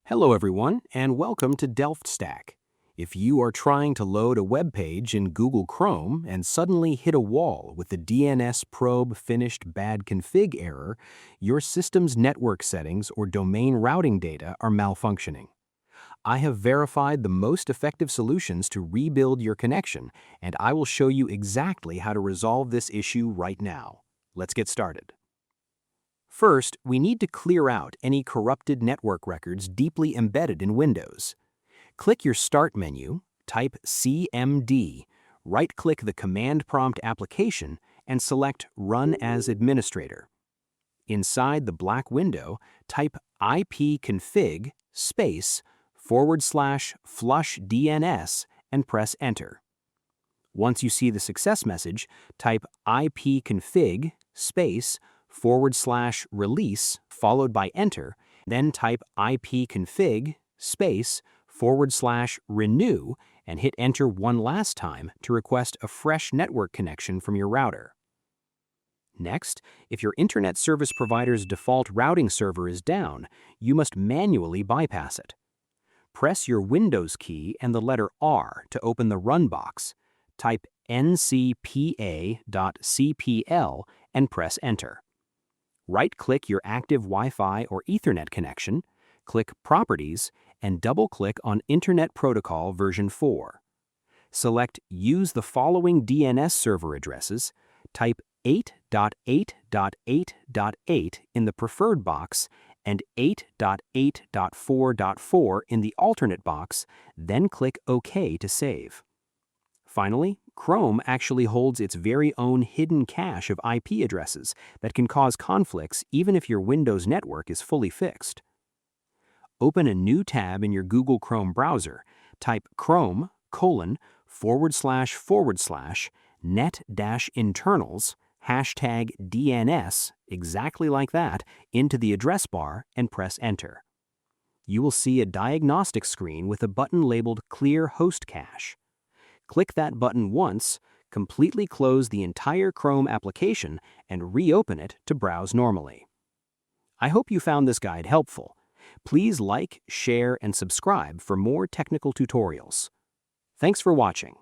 Hello everyone, and welcome to DelftStack. If you are trying to load a web page in Google Chrome and suddenly hit a wall with the DNS probe finished bad config error, your system's network settings or domain routing data are malfunctioning. I have verified the most effective solutions to rebuild your connection, and I will show you exactly how to resolve this issue right now. Let's get started. First, we need to clear out any corrupted network records deeply embedded in Windows. Click your Start menu, type CMD, right-click the command prompt application, and select Run as Administrator. Inside the black window, type ipconfig /flushdns and press Enter. Once you see the success message, type ipconfig /release followed by Enter, then type ipconfig /renew and hit Enter one last time to request a fresh network connection from your router. Next, if your internet service provider's default routing server is down, you must manually bypass it. Press your Windows key and the letter R to open the Run box. Type ncpa.cpl and press Enter. Right-click your active Wi-Fi or Ethernet connection, click Properties, and double-click on Internet Protocol version 4. Select Use the following DNS server addresses, type 8.8.8.8 in the preferred box and 8.8.4.4 in the alternate box, then click OK to save. Finally, Chrome actually holds its very own hidden cache of IP addresses that can cause conflicts even if your Windows network is fully fixed. Open a new tab in your Google Chrome browser, type chrome://net-internals #DNS, exactly like that, into the address bar and press Enter. You will see a diagnostic screen with a button labeled Clear Host Cache. Click that button once, completely close the entire Chrome application, and reopen it to browse normally. I hope you found this guide helpful. Please like, share, and subscribe for more technical tutorials. Thanks for watching.